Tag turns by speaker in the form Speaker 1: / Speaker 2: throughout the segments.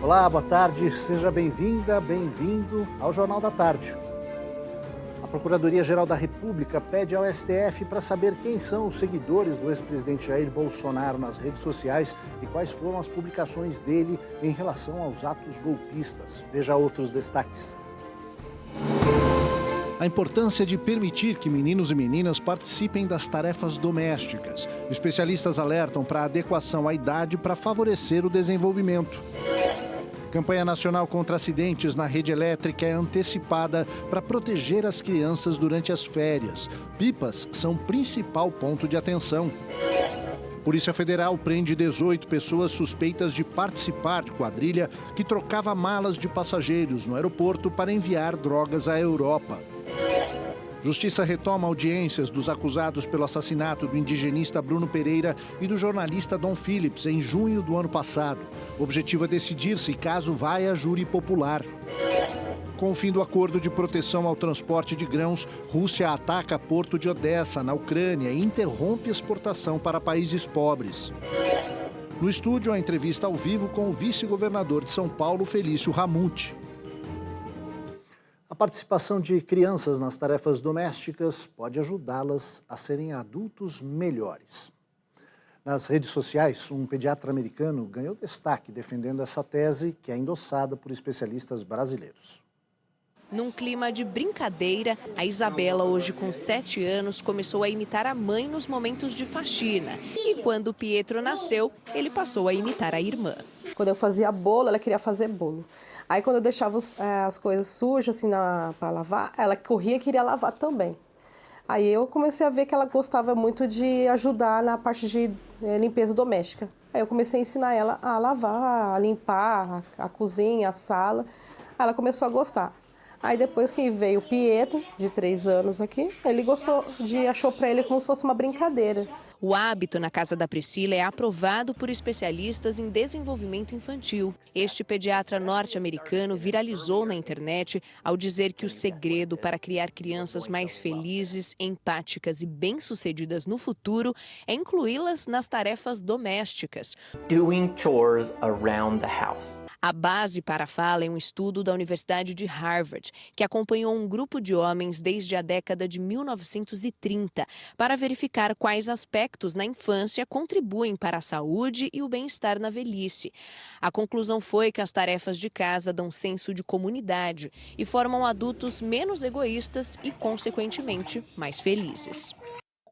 Speaker 1: Olá, boa tarde, seja bem-vinda, bem-vindo ao Jornal da Tarde. A Procuradoria-Geral da República pede ao STF para saber quem são os seguidores do ex-presidente Jair Bolsonaro nas redes sociais e quais foram as publicações dele em relação aos atos golpistas. Veja outros destaques. A importância de permitir que meninos e meninas participem das tarefas domésticas. Especialistas alertam para a adequação à idade para favorecer o desenvolvimento. Campanha nacional contra acidentes na rede elétrica é antecipada para proteger as crianças durante as férias. Pipas são principal ponto de atenção. Polícia Federal prende 18 pessoas suspeitas de participar de quadrilha que trocava malas de passageiros no aeroporto para enviar drogas à Europa. Justiça retoma audiências dos acusados pelo assassinato do indigenista Bruno Pereira e do jornalista Dom Phillips em junho do ano passado. O objetivo é decidir se caso vai a júri popular. Com o fim do acordo de proteção ao transporte de grãos, Rússia ataca Porto de Odessa, na Ucrânia, e interrompe exportação para países pobres. No estúdio, a entrevista ao vivo com o vice-governador de São Paulo, Felício Ramute. A participação de crianças nas tarefas domésticas pode ajudá-las a serem adultos melhores. Nas redes sociais, um pediatra americano ganhou destaque defendendo essa tese, que é endossada por especialistas brasileiros.
Speaker 2: Num clima de brincadeira, a Isabela, hoje com 7 anos, começou a imitar a mãe nos momentos de faxina. E quando o Pietro nasceu, ele passou a imitar a irmã.
Speaker 3: Quando eu fazia bolo, ela queria fazer bolo. Aí quando eu deixava as coisas sujas assim para lavar, ela corria e queria lavar também. Aí eu comecei a ver que ela gostava muito de ajudar na parte de limpeza doméstica. Aí eu comecei a ensinar ela a lavar, a limpar a cozinha, a sala. Aí ela começou a gostar. Aí depois que veio o Pietro, de 3 anos aqui, ele gostou achou para ele como se fosse uma brincadeira.
Speaker 2: O hábito na casa da Priscila é aprovado por especialistas em desenvolvimento infantil. Este pediatra norte-americano viralizou na internet ao dizer que o segredo para criar crianças mais felizes, empáticas e bem-sucedidas no futuro é incluí-las nas tarefas domésticas.
Speaker 4: Doing chores around the house.
Speaker 2: A base para a fala é um estudo da Universidade de Harvard, que acompanhou um grupo de homens desde a década de 1930 para verificar quais aspectos na infância contribuem para a saúde e o bem-estar na velhice. A conclusão foi que as tarefas de casa dão senso de comunidade e formam adultos menos egoístas e, consequentemente, mais felizes.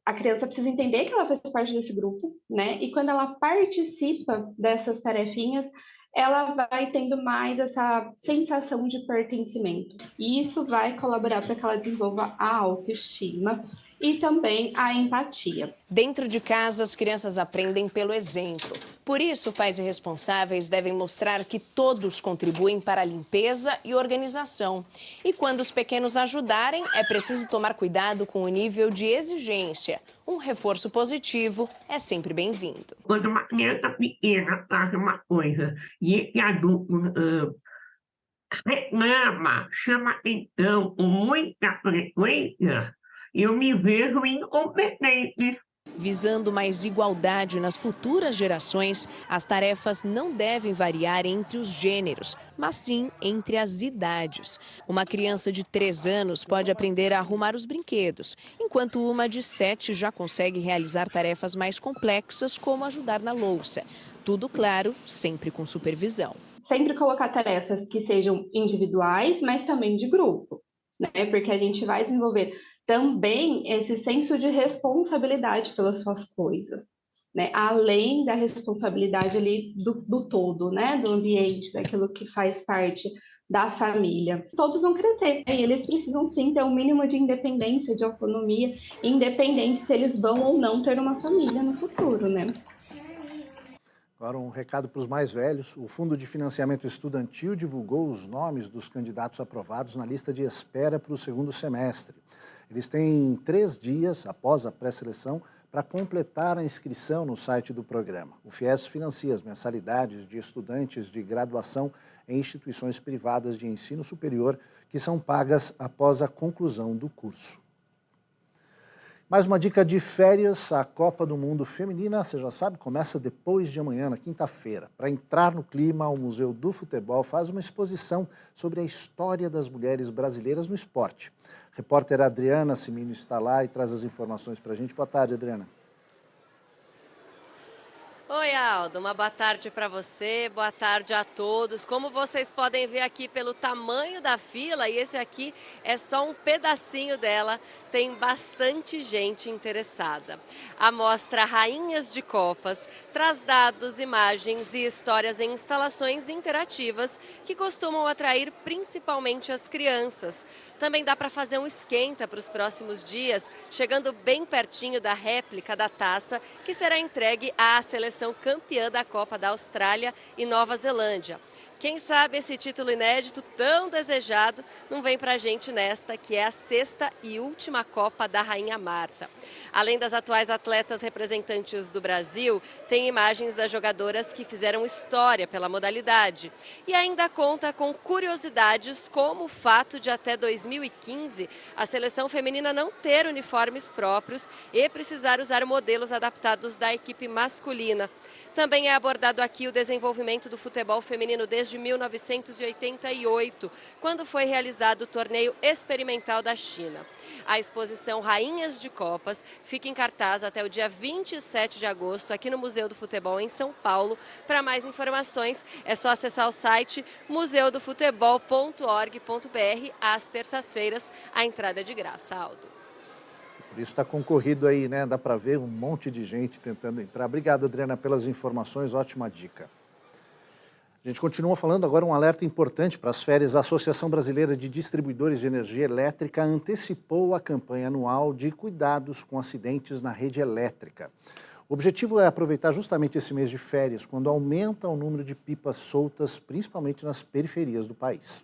Speaker 5: A criança precisa entender que ela faz parte desse grupo, né? E quando ela participa dessas tarefinhas, ela vai tendo mais essa sensação de pertencimento. E isso vai colaborar para que ela desenvolva a autoestima e também a empatia.
Speaker 2: Dentro de casa, as crianças aprendem pelo exemplo. Por isso, pais e responsáveis devem mostrar que todos contribuem para a limpeza e organização. E quando os pequenos ajudarem, é preciso tomar cuidado com o nível de exigência. Um reforço positivo é sempre bem-vindo.
Speaker 6: Quando uma criança pequena faz uma coisa e esse adulto reclama, chama atenção com muita frequência, eu me vejo incompetente.
Speaker 2: Visando mais igualdade nas futuras gerações, as tarefas não devem variar entre os gêneros, mas sim entre as idades. Uma criança de 3 anos pode aprender a arrumar os brinquedos, enquanto uma de 7 já consegue realizar tarefas mais complexas, como ajudar na louça. Tudo, claro, sempre com supervisão.
Speaker 5: Sempre colocar tarefas que sejam individuais, mas também de grupo, né? Porque a gente vai desenvolver também esse senso de responsabilidade pelas suas coisas, né? Além da responsabilidade ali do todo, né? Do ambiente, daquilo que faz parte da família. Todos vão crescer, né? E eles precisam sim ter um mínimo de independência, de autonomia, independente se eles vão ou não ter uma família no futuro, né?
Speaker 1: Agora um recado para os mais velhos. O Fundo de Financiamento Estudantil divulgou os nomes dos candidatos aprovados na lista de espera para o segundo semestre. Eles têm 3 dias após a pré-seleção para completar a inscrição no site do programa. O FIES financia as mensalidades de estudantes de graduação em instituições privadas de ensino superior que são pagas após a conclusão do curso. Mais uma dica de férias, a Copa do Mundo Feminina, você já sabe, começa depois de amanhã, na quinta-feira. Para entrar no clima, o Museu do Futebol faz uma exposição sobre a história das mulheres brasileiras no esporte. A repórter Adriana Cimino está lá e traz as informações para a gente. Boa tarde, Adriana.
Speaker 7: Oi, Aldo, uma boa tarde para você, boa tarde a todos. Como vocês podem ver aqui pelo tamanho da fila, e esse aqui é só um pedacinho dela, tem bastante gente interessada. A mostra Rainhas de Copas traz dados, imagens e histórias em instalações interativas que costumam atrair principalmente as crianças. Também dá para fazer um esquenta para os próximos dias, chegando bem pertinho da réplica da taça que será entregue à seleção campeã da Copa da Austrália e Nova Zelândia. Quem sabe esse título inédito tão desejado não vem pra gente nesta, que é a 6ª e última Copa da Rainha Marta. Além das atuais atletas representantes do Brasil, tem imagens das jogadoras que fizeram história pela modalidade. E ainda conta com curiosidades como o fato de até 2015 a seleção feminina não ter uniformes próprios e precisar usar modelos adaptados da equipe masculina. Também é abordado aqui o desenvolvimento do futebol feminino desde 1988, quando foi realizado o torneio experimental da China. A exposição Rainhas de Copas fica em cartaz até o dia 27 de agosto aqui no Museu do Futebol em São Paulo. Para mais informações é só acessar o site museudofutebol.org.br. Às terças-feiras a entrada é de graça, Aldo.
Speaker 1: Por isso está concorrido aí, né? Dá para ver um monte de gente tentando entrar. Obrigado, Adriana, pelas informações, ótima dica. A gente continua falando agora um alerta importante para as férias. A Associação Brasileira de Distribuidores de Energia Elétrica antecipou a campanha anual de cuidados com acidentes na rede elétrica. O objetivo é aproveitar justamente esse mês de férias, quando aumenta o número de pipas soltas, principalmente nas periferias do país.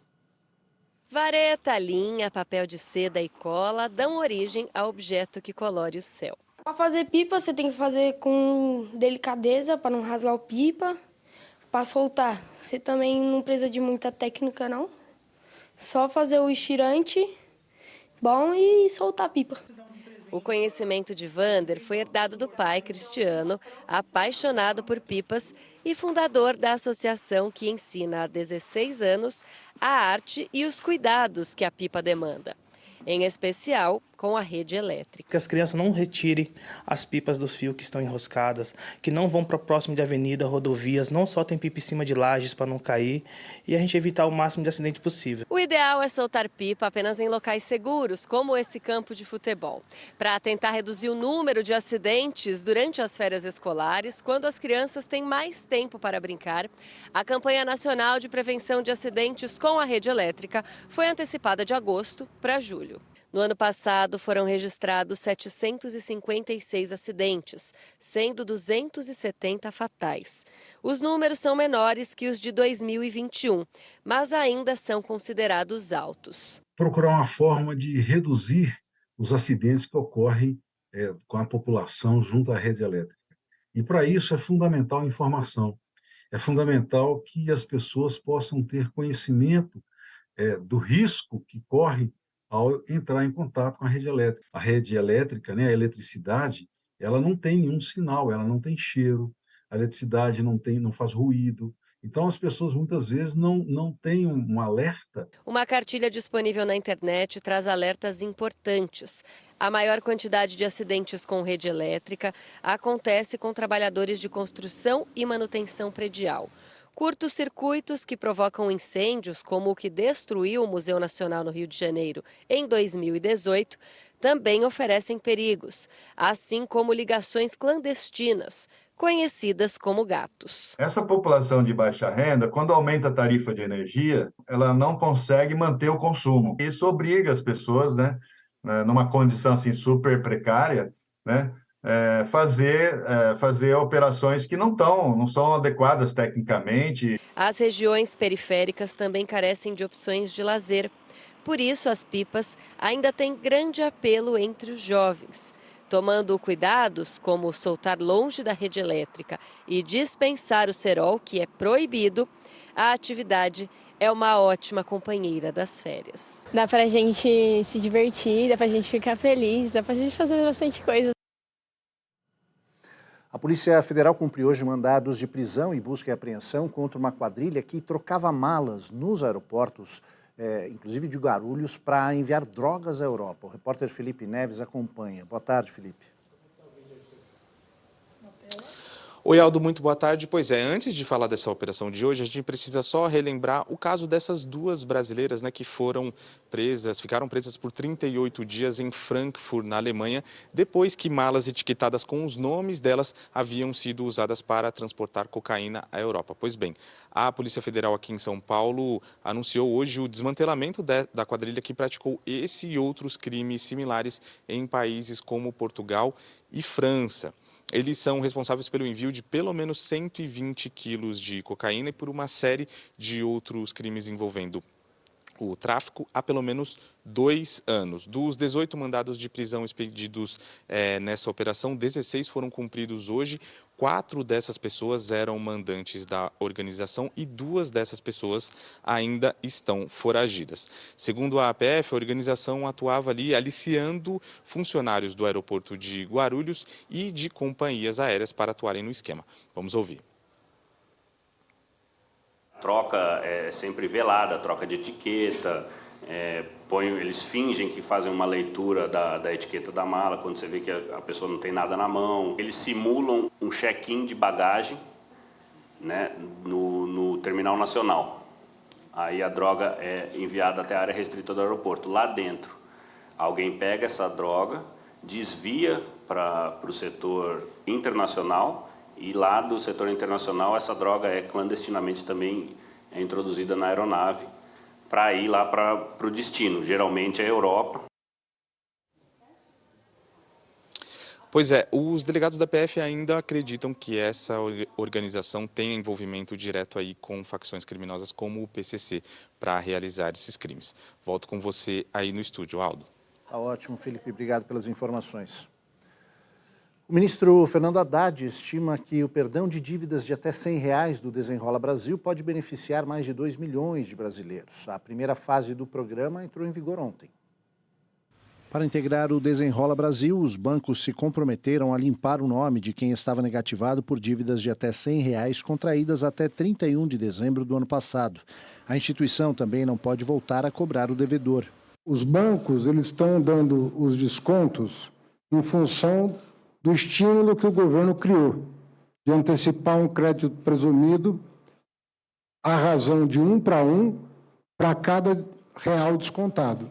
Speaker 7: Vareta, linha, papel de seda e cola dão origem ao objeto que colore o céu.
Speaker 8: Para fazer pipa, você tem que fazer com delicadeza para não rasgar o pipa. Para soltar, você também não precisa de muita técnica, não. Só fazer o estirante bom e soltar a pipa.
Speaker 7: O conhecimento de Vander foi herdado do pai, Cristiano, apaixonado por pipas e fundador da associação que ensina há 16 anos a arte e os cuidados que a pipa demanda, em especial com a rede elétrica.
Speaker 9: Que as crianças não retirem as pipas dos fios que estão enroscadas, que não vão para próximo de avenida, rodovias, não soltem pipa em cima de lajes para não cair e a gente evitar o máximo de acidente possível.
Speaker 7: O ideal é soltar pipa apenas em locais seguros, como esse campo de futebol, para tentar reduzir o número de acidentes durante as férias escolares, quando as crianças têm mais tempo para brincar. A campanha nacional de prevenção de acidentes com a rede elétrica foi antecipada de agosto para julho. No ano passado, foram registrados 756 acidentes, sendo 270 fatais. Os números são menores que os de 2021, mas ainda são considerados altos.
Speaker 10: Procurar uma forma de reduzir os acidentes que ocorrem com a população junto à rede elétrica. E para isso é fundamental a informação. É fundamental que as pessoas possam ter conhecimento do risco que corre ao entrar em contato com a rede elétrica. A rede elétrica, né, a eletricidade, ela não tem nenhum sinal, ela não tem cheiro, a eletricidade não faz ruído. Então, as pessoas muitas vezes não têm um alerta.
Speaker 7: Uma cartilha disponível na internet traz alertas importantes. A maior quantidade de acidentes com rede elétrica acontece com trabalhadores de construção e manutenção predial. Curtos-circuitos que provocam incêndios, como o que destruiu o Museu Nacional no Rio de Janeiro em 2018, também oferecem perigos, assim como ligações clandestinas, conhecidas como gatos.
Speaker 11: Essa população de baixa renda, quando aumenta a tarifa de energia, ela não consegue manter o consumo. Isso obriga as pessoas, né, numa condição assim, super precária, né, fazer operações que não são adequadas tecnicamente.
Speaker 7: As regiões periféricas também carecem de opções de lazer. Por isso, as pipas ainda têm grande apelo entre os jovens. Tomando cuidados, como soltar longe da rede elétrica e dispensar o cerol, que é proibido, a atividade é uma ótima companheira das férias.
Speaker 12: Dá pra gente se divertir, dá pra gente ficar feliz, dá pra gente fazer bastante coisa.
Speaker 1: A Polícia Federal cumpriu hoje mandados de prisão e busca e apreensão contra uma quadrilha que trocava malas nos aeroportos, inclusive de Guarulhos, para enviar drogas à Europa. O repórter Felipe Neves acompanha. Boa tarde, Felipe.
Speaker 13: Oi, Aldo, muito boa tarde. Pois é, antes de falar dessa operação de hoje, a gente precisa só relembrar o caso dessas duas brasileiras, né, que ficaram presas por 38 dias em Frankfurt, na Alemanha, depois que malas etiquetadas com os nomes delas haviam sido usadas para transportar cocaína à Europa. Pois bem, a Polícia Federal aqui em São Paulo anunciou hoje o desmantelamento da quadrilha que praticou esse e outros crimes similares em países como Portugal e França. Eles são responsáveis pelo envio de pelo menos 120 quilos de cocaína e por uma série de outros crimes envolvendo o tráfico há pelo menos 2 anos. Dos 18 mandados de prisão expedidos nessa operação, 16 foram cumpridos hoje. 4 dessas pessoas eram mandantes da organização e 2 dessas pessoas ainda estão foragidas. Segundo a APF, a organização atuava ali aliciando funcionários do aeroporto de Guarulhos e de companhias aéreas para atuarem no esquema. Vamos ouvir.
Speaker 14: A troca é sempre velada, a troca de etiqueta, eles fingem que fazem uma leitura da etiqueta da mala, quando você vê que a pessoa não tem nada na mão. Eles simulam um check-in de bagagem, né, no terminal nacional. Aí a droga é enviada até a área restrita do aeroporto. Lá dentro, alguém pega essa droga, desvia para o setor internacional, e lá do setor internacional, essa droga é clandestinamente também introduzida na aeronave para ir lá para o destino, geralmente é a Europa.
Speaker 13: Pois é, os delegados da PF ainda acreditam que essa organização tem envolvimento direto aí com facções criminosas como o PCC para realizar esses crimes. Volto com você aí no estúdio, Aldo.
Speaker 1: Tá ótimo, Felipe. Obrigado pelas informações. O ministro Fernando Haddad estima que o perdão de dívidas de até R$100 do Desenrola Brasil pode beneficiar mais de 2 milhões de brasileiros. A primeira fase do programa entrou em vigor ontem. Para integrar o Desenrola Brasil, os bancos se comprometeram a limpar o nome de quem estava negativado por dívidas de até R$100 contraídas até 31 de dezembro do ano passado. A instituição também não pode voltar a cobrar o devedor.
Speaker 15: Os bancos eles estão dando os descontos em função do estímulo que o governo criou, de antecipar um crédito presumido à razão de 1 para cada real descontado.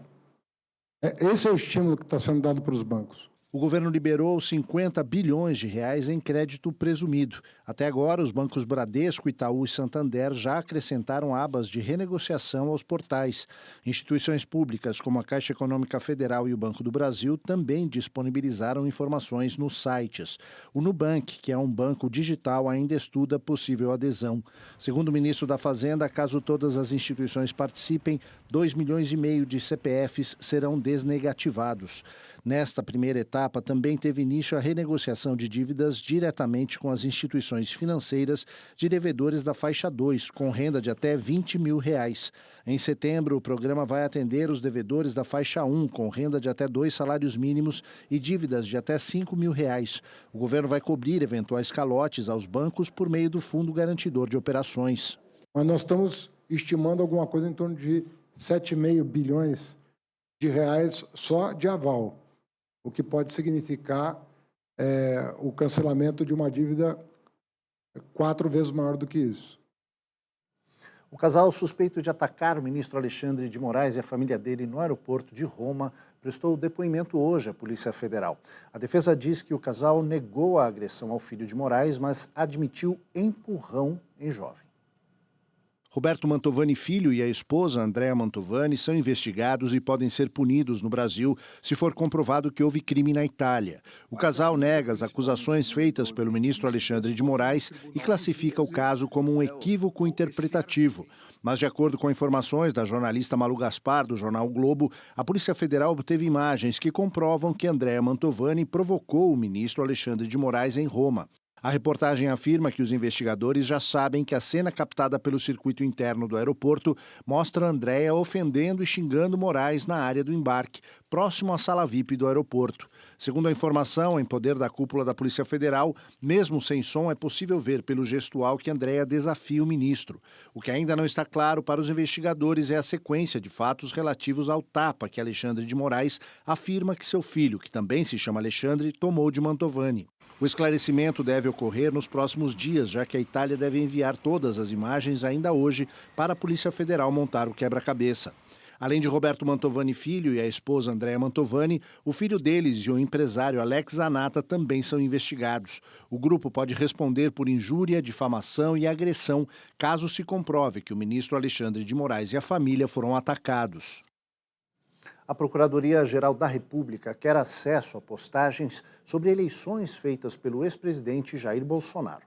Speaker 15: Esse é o estímulo que está sendo dado para os bancos.
Speaker 1: O governo liberou 50 bilhões de reais em crédito presumido. Até agora, os bancos Bradesco, Itaú e Santander já acrescentaram abas de renegociação aos portais. Instituições públicas como a Caixa Econômica Federal e o Banco do Brasil também disponibilizaram informações nos sites. O Nubank, que é um banco digital, ainda estuda possível adesão. Segundo o ministro da Fazenda, caso todas as instituições participem, 2,5 milhões de CPFs serão desnegativados. Nesta primeira etapa, também teve início a renegociação de dívidas diretamente com as instituições financeiras de devedores da faixa 2, com renda de até R$20 mil. Em setembro, o programa vai atender os devedores da faixa 1, com renda de até 2 salários mínimos e dívidas de até R$5 mil. O governo vai cobrir eventuais calotes aos bancos por meio do Fundo Garantidor de Operações.
Speaker 15: Mas nós estamos estimando alguma coisa em torno de R$7,5 bilhões só de aval, o que pode significar o cancelamento de uma dívida 4 vezes maior do que isso.
Speaker 1: O casal suspeito de atacar o ministro Alexandre de Moraes e a família dele no aeroporto de Roma prestou depoimento hoje à Polícia Federal. A defesa diz que o casal negou a agressão ao filho de Moraes, mas admitiu empurrão em jovem. Roberto Mantovani Filho e a esposa Andréa Mantovani são investigados e podem ser punidos no Brasil se for comprovado que houve crime na Itália. O casal nega as acusações feitas pelo ministro Alexandre de Moraes e classifica o caso como um equívoco interpretativo. Mas, de acordo com informações da jornalista Malu Gaspar, do jornal o Globo, a Polícia Federal obteve imagens que comprovam que Andréa Mantovani provocou o ministro Alexandre de Moraes em Roma. A reportagem afirma que os investigadores já sabem que a cena captada pelo circuito interno do aeroporto mostra Andréia ofendendo e xingando Moraes na área do embarque, próximo à sala VIP do aeroporto. Segundo a informação em poder da cúpula da Polícia Federal, mesmo sem som, é possível ver pelo gestual que Andréia desafia o ministro. O que ainda não está claro para os investigadores é a sequência de fatos relativos ao tapa que Alexandre de Moraes afirma que seu filho, que também se chama Alexandre, tomou de Mantovani. O esclarecimento deve ocorrer nos próximos dias, já que a Itália deve enviar todas as imagens ainda hoje para a Polícia Federal montar o quebra-cabeça. Além de Roberto Mantovani Filho e a esposa Andréia Mantovani, o filho deles e o empresário Alex Zanata também são investigados. O grupo pode responder por injúria, difamação e agressão, caso se comprove que o ministro Alexandre de Moraes e a família foram atacados. A Procuradoria-Geral da República quer acesso a postagens sobre eleições feitas pelo ex-presidente Jair Bolsonaro.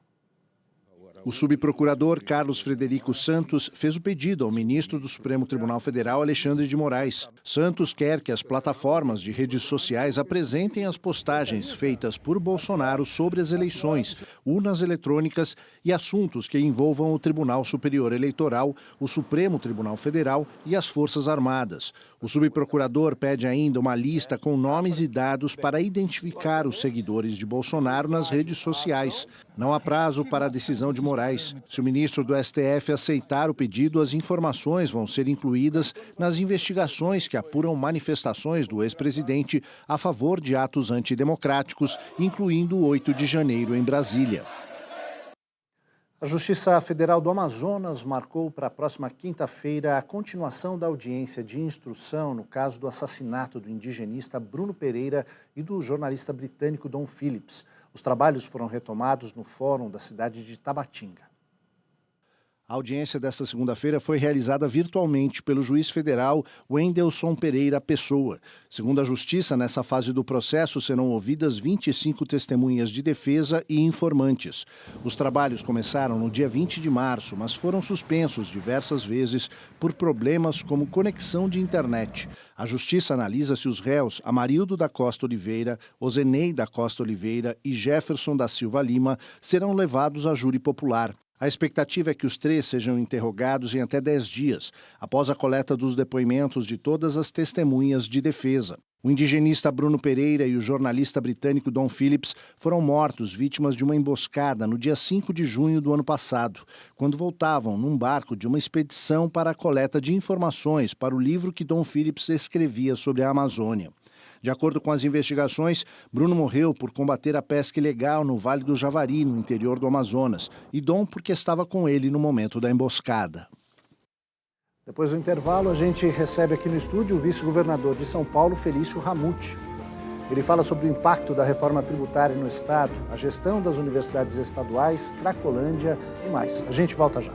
Speaker 1: O subprocurador Carlos Frederico Santos fez o pedido ao ministro do Supremo Tribunal Federal, Alexandre de Moraes. Santos quer que as plataformas de redes sociais apresentem as postagens feitas por Bolsonaro sobre as eleições, urnas eletrônicas e assuntos que envolvam o Tribunal Superior Eleitoral, o Supremo Tribunal Federal e as Forças Armadas. O subprocurador pede ainda uma lista com nomes e dados para identificar os seguidores de Bolsonaro nas redes sociais. Não há prazo para a decisão de Moraes. Se o ministro do STF aceitar o pedido, as informações vão ser incluídas nas investigações que apuram manifestações do ex-presidente a favor de atos antidemocráticos, incluindo o 8 de janeiro em Brasília. A Justiça Federal do Amazonas marcou para a próxima quinta-feira a continuação da audiência de instrução no caso do assassinato do indigenista Bruno Pereira e do jornalista britânico Dom Phillips. Os trabalhos foram retomados no fórum da cidade de Tabatinga. A audiência desta segunda-feira foi realizada virtualmente pelo juiz federal Wendelson Pereira Pessoa. Segundo a Justiça, nessa fase do processo serão ouvidas 25 testemunhas de defesa e informantes. Os trabalhos começaram no dia 20 de março, mas foram suspensos diversas vezes por problemas como conexão de internet. A Justiça analisa se os réus Amarildo da Costa Oliveira, Ozenei da Costa Oliveira e Jefferson da Silva Lima serão levados a júri popular. A expectativa é que os três sejam interrogados em até 10 dias, após a coleta dos depoimentos de todas as testemunhas de defesa. O indigenista Bruno Pereira e o jornalista britânico Dom Phillips foram mortos vítimas de uma emboscada no dia 5 de junho do ano passado, quando voltavam num barco de uma expedição para a coleta de informações para o livro que Dom Phillips escrevia sobre a Amazônia. De acordo com as investigações, Bruno morreu por combater a pesca ilegal no Vale do Javari, no interior do Amazonas, e Dom porque estava com ele no momento da emboscada. Depois do intervalo, a gente recebe aqui no estúdio o vice-governador de São Paulo, Felício Ramute. Ele fala sobre o impacto da reforma tributária no Estado, a gestão das universidades estaduais, Cracolândia e mais. A gente volta já.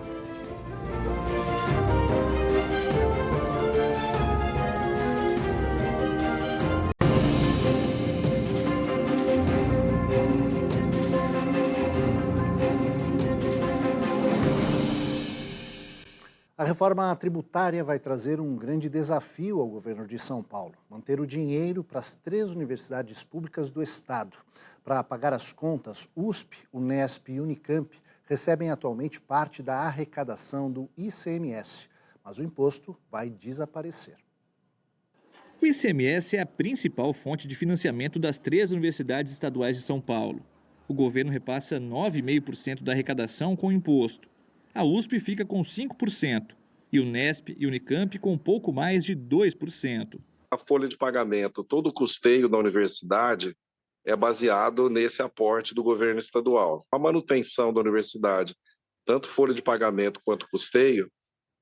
Speaker 1: A reforma tributária vai trazer um grande desafio ao governo de São Paulo: manter o dinheiro para as 3 universidades públicas do Estado. Para pagar as contas, USP, Unesp e Unicamp recebem atualmente parte da arrecadação do ICMS, mas o imposto vai desaparecer.
Speaker 16: O ICMS é a principal fonte de financiamento das 3 universidades estaduais de São Paulo. O governo repassa 9,5% da arrecadação com imposto. A USP fica com 5% e o Unesp e Unicamp com pouco mais de 2%.
Speaker 17: A folha de pagamento, todo o custeio da universidade é baseado nesse aporte do governo estadual. A manutenção da universidade, tanto folha de pagamento quanto custeio,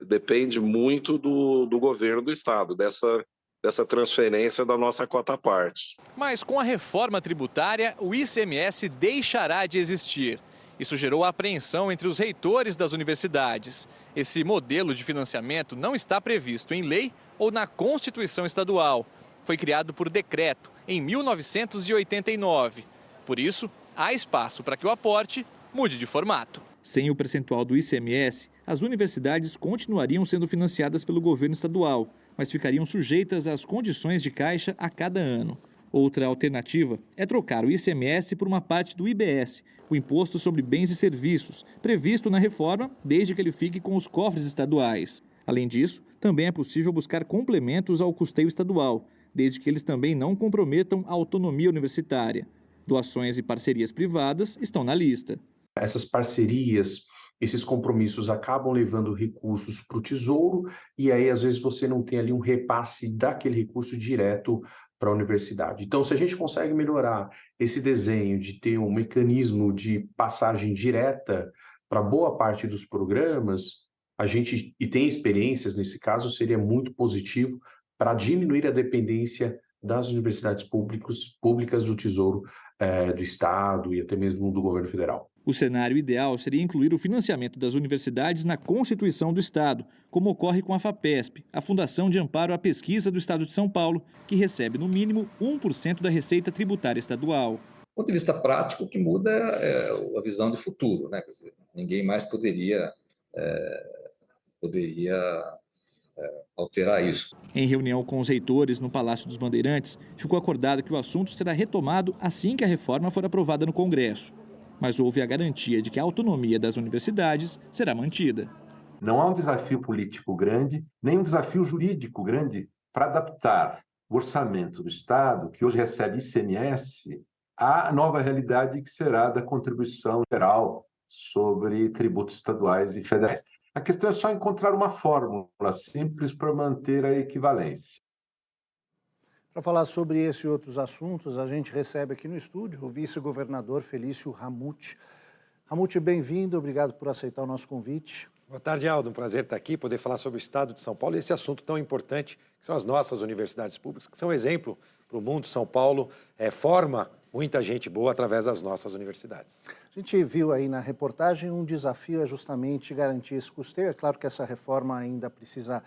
Speaker 17: depende muito do governo do estado, dessa transferência da nossa cota parte.
Speaker 18: Mas com a reforma tributária, o ICMS deixará de existir. Isso gerou apreensão entre os reitores das universidades. Esse modelo de financiamento não está previsto em lei ou na Constituição Estadual. Foi criado por decreto em 1989. Por isso, há espaço para que o aporte mude de formato.
Speaker 16: Sem o percentual do ICMS, as universidades continuariam sendo financiadas pelo governo estadual, mas ficariam sujeitas às condições de caixa a cada ano. Outra alternativa é trocar o ICMS por uma parte do IBS, o Imposto sobre Bens e Serviços, previsto na reforma, desde que ele fique com os cofres estaduais. Além disso, também é possível buscar complementos ao custeio estadual, desde que eles também não comprometam a autonomia universitária. Doações e parcerias privadas estão na lista.
Speaker 19: Essas parcerias, esses compromissos acabam levando recursos para o Tesouro e aí, às vezes, você não tem ali um repasse daquele recurso direto para a universidade. Então, se a gente consegue melhorar esse desenho de ter um mecanismo de passagem direta para boa parte dos programas, e tem experiências nesse caso, seria muito positivo para diminuir a dependência das universidades públicas do Tesouro do Estado e até mesmo do governo federal.
Speaker 16: O cenário ideal seria incluir o financiamento das universidades na Constituição do Estado, como ocorre com a FAPESP, a Fundação de Amparo à Pesquisa do Estado de São Paulo, que recebe no mínimo 1% da receita tributária estadual.
Speaker 20: Do ponto de vista prático, o que muda é a visão de futuro, né? Quer dizer, ninguém mais poderia alterar isso.
Speaker 16: Em reunião com os reitores no Palácio dos Bandeirantes, ficou acordado que o assunto será retomado assim que a reforma for aprovada no Congresso. Mas houve a garantia de que a autonomia das universidades será mantida.
Speaker 21: Não há um desafio político grande, nem um desafio jurídico grande para adaptar o orçamento do Estado, que hoje recebe ICMS, à nova realidade que será da contribuição geral sobre tributos estaduais e federais. A questão é só encontrar uma fórmula simples para manter a equivalência.
Speaker 1: Para falar sobre esse e outros assuntos, a gente recebe aqui no estúdio o vice-governador Felício Ramute. Ramute, bem-vindo, obrigado por aceitar o nosso convite.
Speaker 22: Boa tarde, Aldo. Um prazer estar aqui, poder falar sobre o Estado de São Paulo e esse assunto tão importante, que são as nossas universidades públicas, que são exemplo para o mundo. São Paulo forma muita gente boa através das nossas universidades.
Speaker 1: A gente viu aí na reportagem um desafio é justamente garantir esse custeio. É claro que essa reforma ainda precisa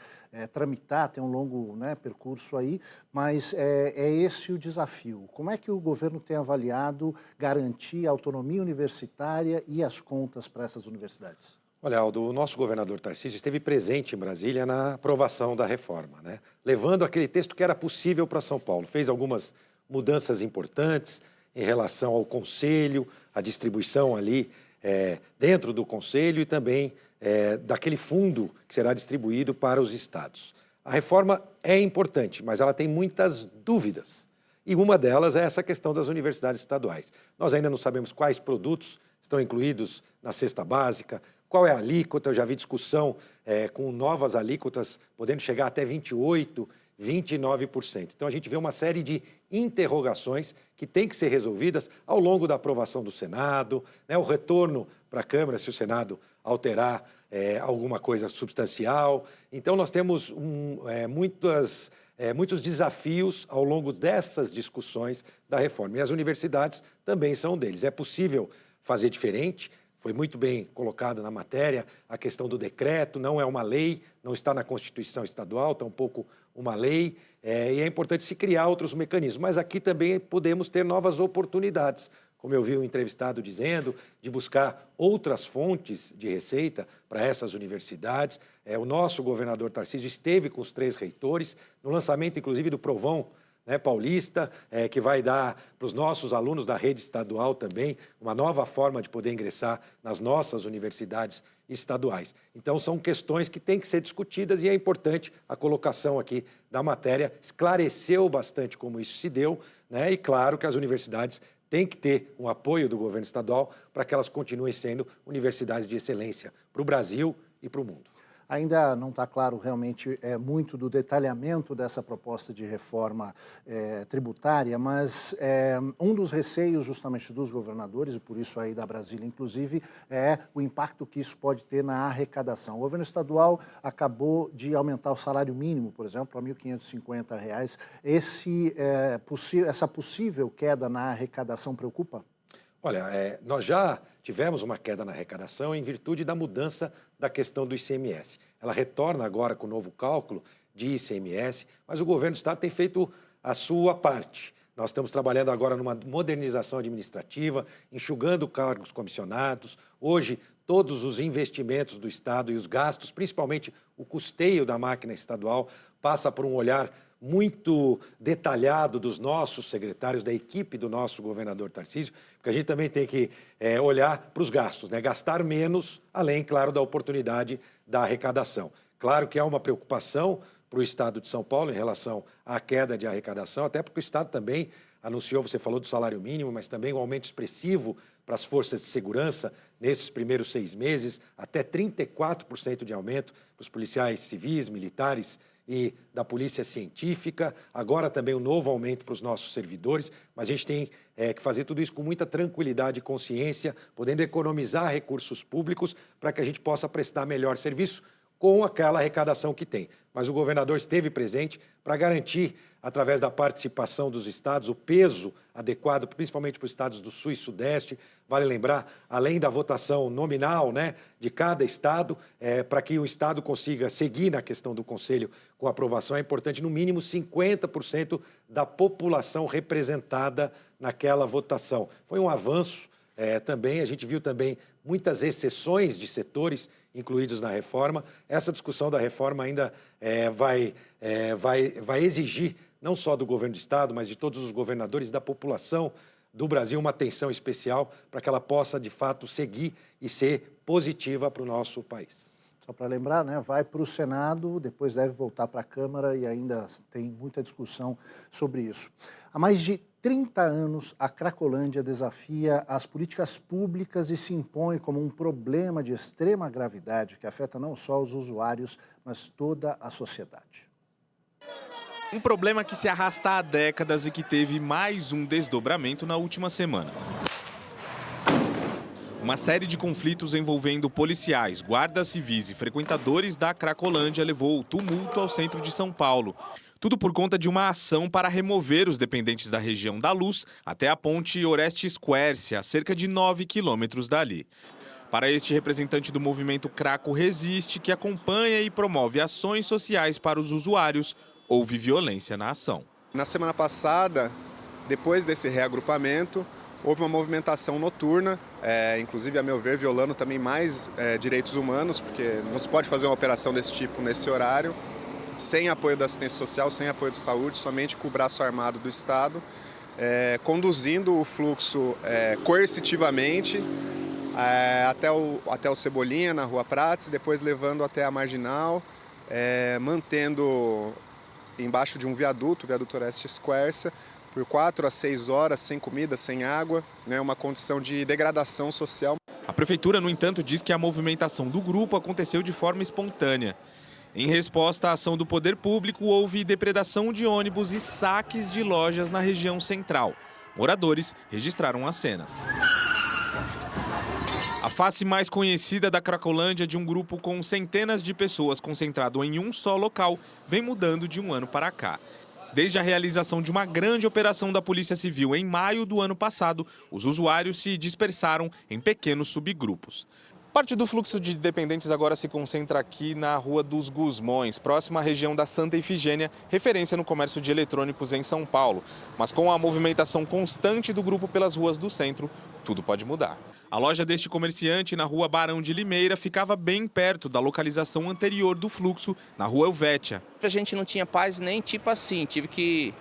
Speaker 1: tramitar, tem um longo percurso aí, mas é esse o desafio. Como é que o governo tem avaliado garantir a autonomia universitária e as contas para essas universidades?
Speaker 22: Olha, Aldo, o nosso governador Tarcísio esteve presente em Brasília na aprovação da reforma, levando aquele texto que era possível para São Paulo. Fez algumas mudanças importantes em relação ao Conselho, a distribuição ali dentro do Conselho e também daquele fundo que será distribuído para os estados. A reforma é importante, mas ela tem muitas dúvidas. E uma delas é essa questão das universidades estaduais. Nós ainda não sabemos quais produtos estão incluídos na cesta básica, qual é a alíquota. Eu já vi discussão com novas alíquotas podendo chegar até 28%, 29%. Então, a gente vê uma série de interrogações que têm que ser resolvidas ao longo da aprovação do Senado, o retorno para a Câmara, se o Senado alterar alguma coisa substancial. Então, nós temos muitos desafios ao longo dessas discussões da reforma. E as universidades também são um deles. É possível fazer diferente. Foi muito bem colocado na matéria a questão do decreto, não é uma lei, não está na Constituição Estadual, tampouco uma lei, e é importante se criar outros mecanismos. Mas aqui também podemos ter novas oportunidades, como eu vi o entrevistado dizendo, de buscar outras fontes de receita para essas universidades. O nosso governador Tarcísio esteve com os 3 reitores, no lançamento, inclusive, do Provão paulista, que vai dar para os nossos alunos da rede estadual também uma nova forma de poder ingressar nas nossas universidades estaduais. Então, são questões que têm que ser discutidas e é importante a colocação aqui da matéria, esclareceu bastante como isso se deu, e claro que as universidades têm que ter um apoio do governo estadual para que elas continuem sendo universidades de excelência para o Brasil e para o mundo.
Speaker 1: Ainda não está claro realmente muito do detalhamento dessa proposta de reforma tributária, mas um dos receios justamente dos governadores, e por isso aí da Brasília inclusive, é o impacto que isso pode ter na arrecadação. O governo estadual acabou de aumentar o salário mínimo, por exemplo, para R$ 1.550. Essa possível queda na arrecadação preocupa?
Speaker 22: Olha, nós já tivemos uma queda na arrecadação em virtude da mudança da questão do ICMS. Ela retorna agora com o novo cálculo de ICMS, mas o governo do Estado tem feito a sua parte. Nós estamos trabalhando agora numa modernização administrativa, enxugando cargos comissionados. Hoje, todos os investimentos do Estado e os gastos, principalmente o custeio da máquina estadual, passa por um olhar muito detalhado dos nossos secretários, da equipe do nosso governador Tarcísio, porque a gente também tem que olhar para os gastos, né? Gastar menos, além, claro, da oportunidade da arrecadação. Claro que há uma preocupação para o Estado de São Paulo em relação à queda de arrecadação, até porque o Estado também anunciou, você falou do salário mínimo, mas também um aumento expressivo para as forças de segurança nesses primeiros 6 meses, até 34% de aumento para os policiais civis, militares e da polícia científica, agora também um novo aumento para os nossos servidores, mas a gente tem que fazer tudo isso com muita tranquilidade e consciência, podendo economizar recursos públicos para que a gente possa prestar melhor serviço com aquela arrecadação que tem. Mas o governador esteve presente para garantir, através da participação dos estados, o peso adequado, principalmente para os estados do Sul e Sudeste. Vale lembrar, além da votação nominal, né, de cada estado, para que o estado consiga seguir na questão do Conselho com aprovação, é importante, no mínimo, 50% da população representada naquela votação. Foi um avanço. Também, a gente viu também muitas exceções de setores incluídos na reforma. Essa discussão da reforma ainda vai exigir, não só do governo do Estado, mas de todos os governadores, da população do Brasil, uma atenção especial para que ela possa, de fato, seguir e ser positiva para o nosso país.
Speaker 1: Só para lembrar, né, vai para o Senado, depois deve voltar para a Câmara e ainda tem muita discussão sobre isso. Há mais de 30 anos, a Cracolândia desafia as políticas públicas e se impõe como um problema de extrema gravidade que afeta não só os usuários, mas toda a sociedade.
Speaker 13: Um problema que se arrasta há décadas e que teve mais um desdobramento na última semana. Uma série de conflitos envolvendo policiais, guardas civis e frequentadores da Cracolândia levou tumulto ao centro de São Paulo. Tudo por conta de uma ação para remover os dependentes da região da Luz até a ponte Orestes Quércia, a cerca de 9 quilômetros dali. Para este representante do movimento Craco Resiste, que acompanha e promove ações sociais para os usuários, houve violência na ação.
Speaker 3: Na semana passada, depois desse reagrupamento, houve uma movimentação noturna, inclusive, a meu ver, violando também mais direitos humanos, porque não se pode fazer uma operação desse tipo nesse horário, sem apoio da assistência social, sem apoio de saúde, somente com o braço armado do Estado, conduzindo o fluxo coercitivamente até o Cebolinha, na Rua Prates, depois levando até a Marginal, mantendo embaixo de um viaduto, o viaduto Orestes Quércia, por 4 a 6 horas, sem comida, sem água, né, uma condição de degradação social.
Speaker 13: A prefeitura, no entanto, diz que a movimentação do grupo aconteceu de forma espontânea. Em resposta à ação do poder público, houve depredação de ônibus e saques de lojas na região central. Moradores registraram as cenas. A face mais conhecida da Cracolândia, de um grupo com centenas de pessoas concentrado em um só local, vem mudando de um ano para cá. Desde a realização de uma grande operação da Polícia Civil em maio do ano passado, os usuários se dispersaram em pequenos subgrupos. Parte do fluxo de dependentes agora se concentra aqui na Rua dos Gusmões, próxima à região da Santa Efigênia, referência no comércio de eletrônicos em São Paulo. Mas com a movimentação constante do grupo pelas ruas do centro, tudo pode mudar. A loja deste comerciante na Rua Barão de Limeira ficava bem perto da localização anterior do fluxo, na Rua Helvétia.
Speaker 4: A gente não tinha paz nem tipo assim,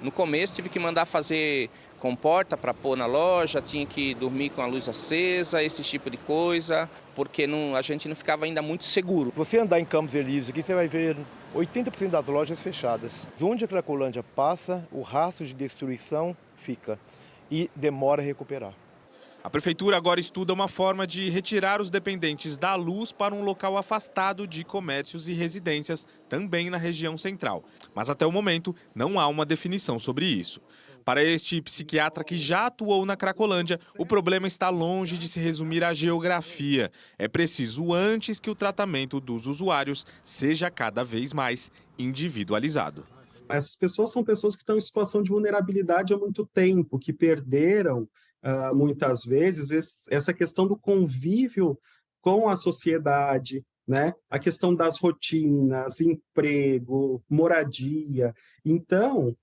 Speaker 4: no começo tive que mandar fazer comporta para pôr na loja, tinha que dormir com a luz acesa, esse tipo de coisa, porque a gente não ficava ainda muito seguro.
Speaker 23: Você andar em Campos Elíseos aqui, você vai ver 80% das lojas fechadas. Onde a Cracolândia passa, o rastro de destruição fica e demora a recuperar.
Speaker 13: A prefeitura agora estuda uma forma de retirar os dependentes da Luz para um local afastado de comércios e residências, também na região central. Mas até o momento não há uma definição sobre isso. Para este psiquiatra que já atuou na Cracolândia, o problema está longe de se resumir à geografia. É preciso antes que o tratamento dos usuários seja cada vez mais individualizado.
Speaker 24: Essas pessoas são pessoas que estão em situação de vulnerabilidade há muito tempo, que perderam muitas vezes essa questão do convívio com a sociedade, né? A questão das rotinas, emprego, moradia. Então,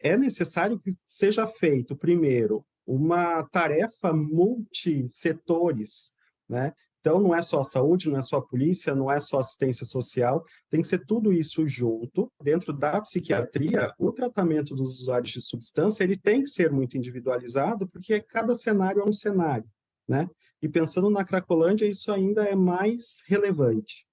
Speaker 24: é necessário que seja feito, primeiro, uma tarefa multissetores, né? Então, não é só a saúde, não é só a polícia, não é só a assistência social, tem que ser tudo isso junto. Dentro da psiquiatria, o tratamento dos usuários de substância ele tem que ser muito individualizado, porque cada cenário é um cenário, né? E pensando na Cracolândia, isso ainda é mais relevante.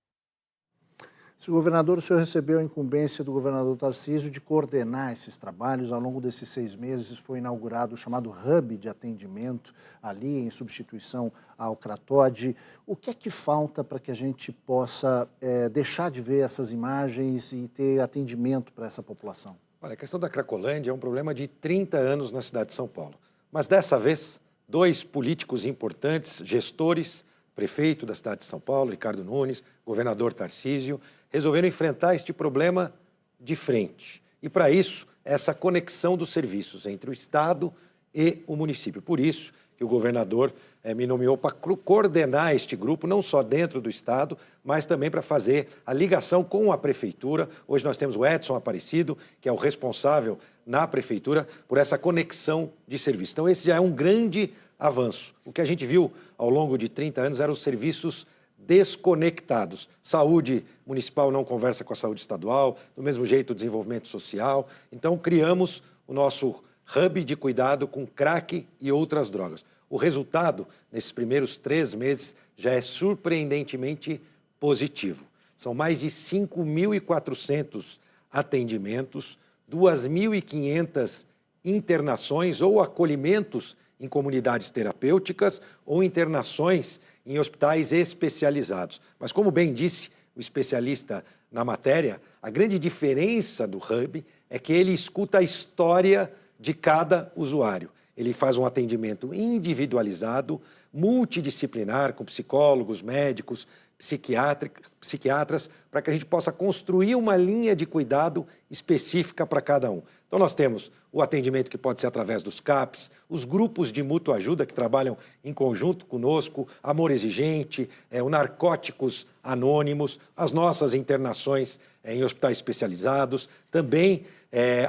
Speaker 1: Senhor governador, o senhor recebeu a incumbência do governador Tarcísio de coordenar esses trabalhos. Ao longo desses 6 meses foi inaugurado o chamado Hub de atendimento, ali em substituição ao Cratod. O que é que falta para que a gente possa deixar de ver essas imagens e ter atendimento para essa população?
Speaker 22: Olha, a questão da Cracolândia é um problema de 30 anos na cidade de São Paulo. Mas dessa vez, 2 políticos importantes, gestores, prefeito da cidade de São Paulo, Ricardo Nunes, governador Tarcísio, resolveram enfrentar este problema de frente. E, para isso, essa conexão dos serviços entre o Estado e o município. Por isso que o governador me nomeou para coordenar este grupo, não só dentro do Estado, mas também para fazer a ligação com a Prefeitura. Hoje nós temos o Edson Aparecido, que é o responsável na Prefeitura por essa conexão de serviços. Então, esse já é um grande avanço. O que a gente viu ao longo de 30 anos eram os serviços desconectados. Saúde municipal não conversa com a saúde estadual, do mesmo jeito o desenvolvimento social. Então, criamos o nosso hub de cuidado com crack e outras drogas. O resultado, nesses primeiros 3 meses, já é surpreendentemente positivo. São mais de 5.400 atendimentos, 2.500 internações ou acolhimentos em comunidades terapêuticas ou internações em hospitais especializados. Mas, como bem disse o especialista na matéria, a grande diferença do Hub é que ele escuta a história de cada usuário. Ele faz um atendimento individualizado, multidisciplinar, com psicólogos, médicos, psiquiatras, para que a gente possa construir uma linha de cuidado específica para cada um. Então, nós temos o atendimento que pode ser através dos CAPs, os grupos de mútua ajuda que trabalham em conjunto conosco, Amor Exigente, o Narcóticos Anônimos, as nossas internações em hospitais especializados, também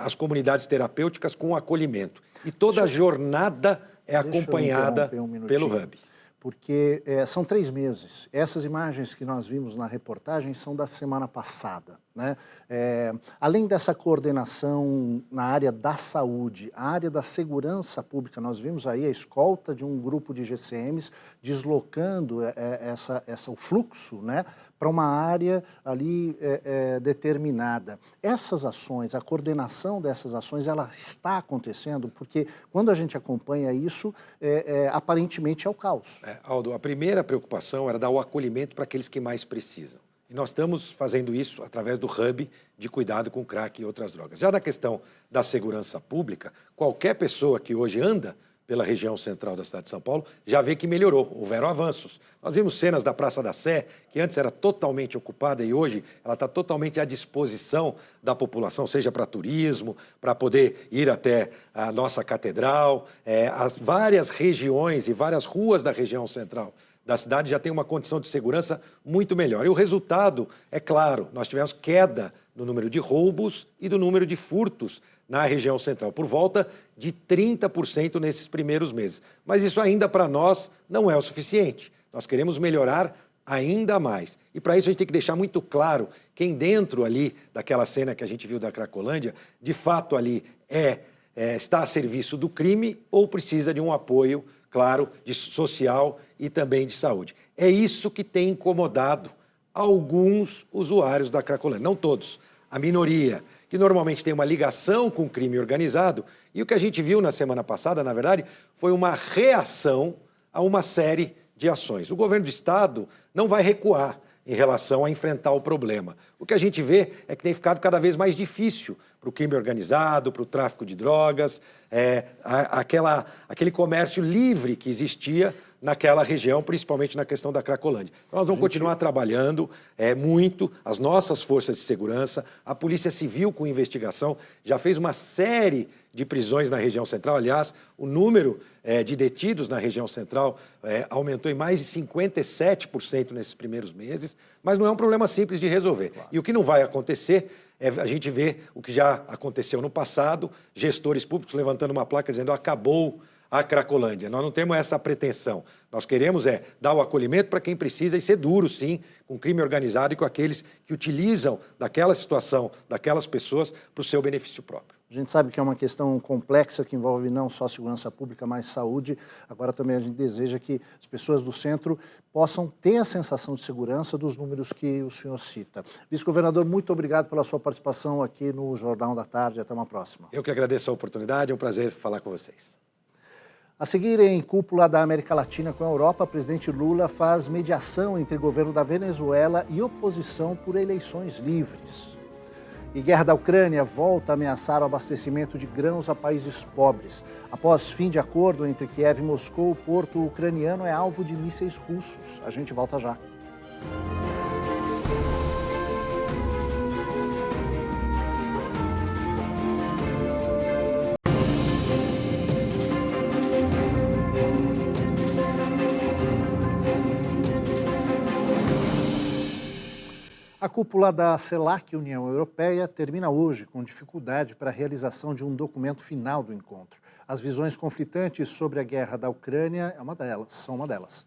Speaker 22: as comunidades terapêuticas com acolhimento. E toda a jornada é acompanhada pelo Hub.
Speaker 1: Porque são 3 meses. Essas imagens que nós vimos na reportagem são da semana passada, né? Além dessa coordenação na área da saúde, a área da segurança pública, nós vimos aí a escolta de um grupo de GCMs deslocando o fluxo, né, para uma área ali determinada. Essas ações, a coordenação dessas ações, ela está acontecendo porque quando a gente acompanha isso, aparentemente é o caos.
Speaker 22: Aldo, a primeira preocupação era dar o acolhimento para aqueles que mais precisam. E nós estamos fazendo isso através do Hub de cuidado com crack e outras drogas. Já na questão da segurança pública, qualquer pessoa que hoje anda pela região central da cidade de São Paulo já vê que melhorou, houveram avanços. Nós vimos cenas da Praça da Sé, que antes era totalmente ocupada e hoje ela está totalmente à disposição da população, seja para turismo, para poder ir até a nossa catedral, as várias regiões e várias ruas da região central da cidade já tem uma condição de segurança muito melhor. E o resultado, é claro, nós tivemos queda no número de roubos e do número de furtos na região central, por volta de 30% nesses primeiros meses. Mas isso ainda para nós não é o suficiente. Nós queremos melhorar ainda mais. E para isso a gente tem que deixar muito claro quem dentro ali daquela cena que a gente viu da Cracolândia, de fato ali está a serviço do crime ou precisa de um apoio, claro, de social e também de saúde. É isso que tem incomodado alguns usuários da Cracolândia, não todos, a minoria, que normalmente tem uma ligação com o crime organizado. E o que a gente viu na semana passada, na verdade, foi uma reação a uma série de ações. O governo do Estado não vai recuar em relação a enfrentar o problema. O que a gente vê é que tem ficado cada vez mais difícil para o crime organizado, para o tráfico de drogas, aquele comércio livre que existia naquela região, principalmente na questão da Cracolândia. Então, nós vamos continuar trabalhando muito, as nossas forças de segurança, a Polícia Civil com investigação, já fez uma série de prisões na região central. Aliás, o número de detidos na região central aumentou em mais de 57% nesses primeiros meses, mas não é um problema simples de resolver. Claro. E o que não vai acontecer é a gente ver o que já aconteceu no passado, gestores públicos levantando uma placa dizendo acabou à Cracolândia. Nós não temos essa pretensão. Nós queremos dar o acolhimento para quem precisa e ser duro, sim, com o crime organizado e com aqueles que utilizam daquela situação, daquelas pessoas, para o seu benefício próprio.
Speaker 1: A gente sabe que é uma questão complexa que envolve não só segurança pública, mas saúde. Agora também a gente deseja que as pessoas do centro possam ter a sensação de segurança dos números que o senhor cita. Vice-governador, muito obrigado pela sua participação aqui no Jornal da Tarde. Até uma próxima.
Speaker 22: Eu que agradeço a oportunidade, é um prazer falar com vocês.
Speaker 1: A seguir, em cúpula da América Latina com a Europa, o presidente Lula faz mediação entre governo da Venezuela e oposição por eleições livres. E guerra da Ucrânia volta a ameaçar o abastecimento de grãos a países pobres. Após fim de acordo entre Kiev e Moscou, o porto ucraniano é alvo de mísseis russos. A gente volta já. A cúpula da CELAC, União Europeia, termina hoje com dificuldade para a realização de um documento final do encontro. As visões conflitantes sobre a guerra da Ucrânia são uma delas.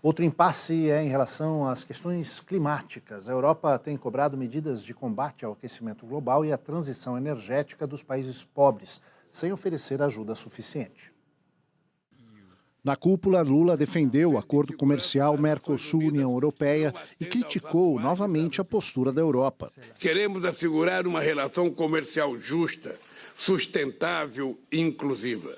Speaker 1: Outro impasse é em relação às questões climáticas. A Europa tem cobrado medidas de combate ao aquecimento global e à transição energética dos países pobres, sem oferecer ajuda suficiente. Na cúpula, Lula defendeu o acordo comercial Mercosul-União Europeia e criticou novamente a postura da Europa.
Speaker 2: Queremos assegurar uma relação comercial justa, sustentável e inclusiva.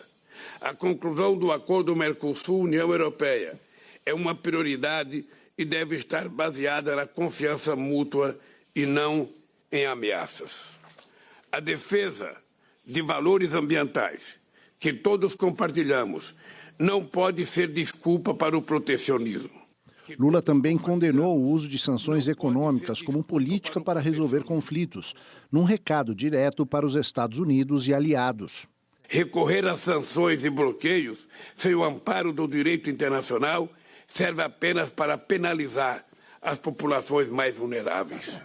Speaker 2: A conclusão do acordo Mercosul-União Europeia é uma prioridade e deve estar baseada na confiança mútua e não em ameaças. A defesa de valores ambientais que todos compartilhamos não pode ser desculpa para o protecionismo.
Speaker 1: Lula também condenou o uso de sanções econômicas como política para resolver conflitos, num recado direto para os Estados Unidos e aliados.
Speaker 2: Recorrer a sanções e bloqueios sem o amparo do direito internacional serve apenas para penalizar as populações mais vulneráveis.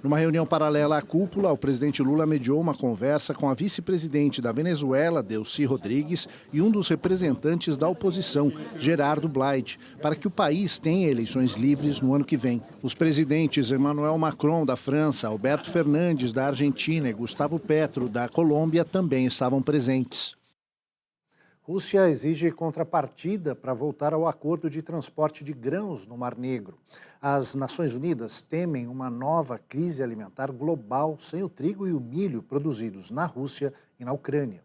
Speaker 1: Numa reunião paralela à cúpula, o presidente Lula mediou uma conversa com a vice-presidente da Venezuela, Delcy Rodrigues, e um dos representantes da oposição, Gerardo Blade, para que o país tenha eleições livres no ano que vem. Os presidentes Emmanuel Macron, da França, Alberto Fernandes, da Argentina, e Gustavo Petro, da Colômbia, também estavam presentes. Rússia exige contrapartida para voltar ao acordo de transporte de grãos no Mar Negro. As Nações Unidas temem uma nova crise alimentar global sem o trigo e o milho produzidos na Rússia e na Ucrânia.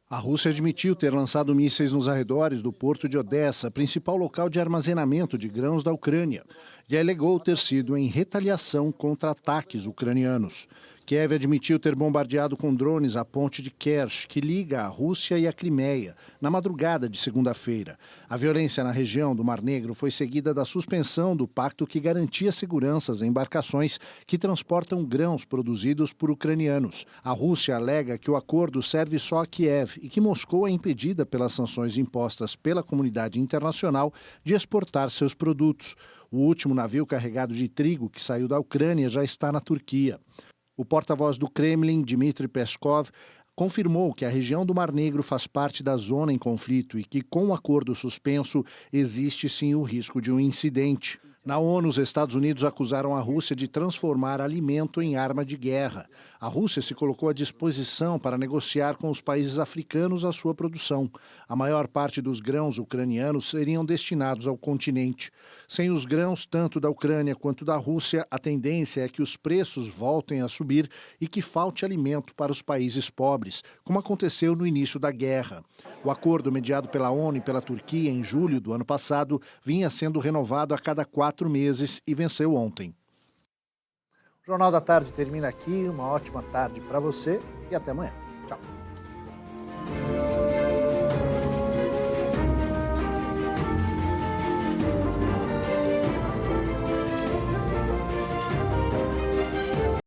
Speaker 1: A Rússia admitiu ter lançado mísseis nos arredores do porto de Odessa, principal local de armazenamento de grãos da Ucrânia, e alegou ter sido em retaliação contra ataques ucranianos. Kiev admitiu ter bombardeado com drones a ponte de Kerch, que liga a Rússia e a Crimeia, na madrugada de segunda-feira. A violência na região do Mar Negro foi seguida da suspensão do pacto que garantia segurança às embarcações que transportam grãos produzidos por ucranianos. A Rússia alega que o acordo serve só a Kiev e que Moscou é impedida pelas sanções impostas pela comunidade internacional de exportar seus produtos. O último navio carregado de trigo que saiu da Ucrânia já está na Turquia. O porta-voz do Kremlin, Dmitry Peskov, confirmou que a região do Mar Negro faz parte da zona em conflito e que, com o acordo suspenso, existe sim o risco de um incidente. Na ONU, os Estados Unidos acusaram a Rússia de transformar alimento em arma de guerra. A Rússia se colocou à disposição para negociar com os países africanos a sua produção. A maior parte dos grãos ucranianos seriam destinados ao continente. Sem os grãos, tanto da Ucrânia quanto da Rússia, a tendência é que os preços voltem a subir e que falte alimento para os países pobres, como aconteceu no início da guerra. O acordo mediado pela ONU e pela Turquia em julho do ano passado vinha sendo renovado a cada 4 meses e venceu ontem. O Jornal da Tarde termina aqui. Uma ótima tarde para você e até amanhã. Tchau.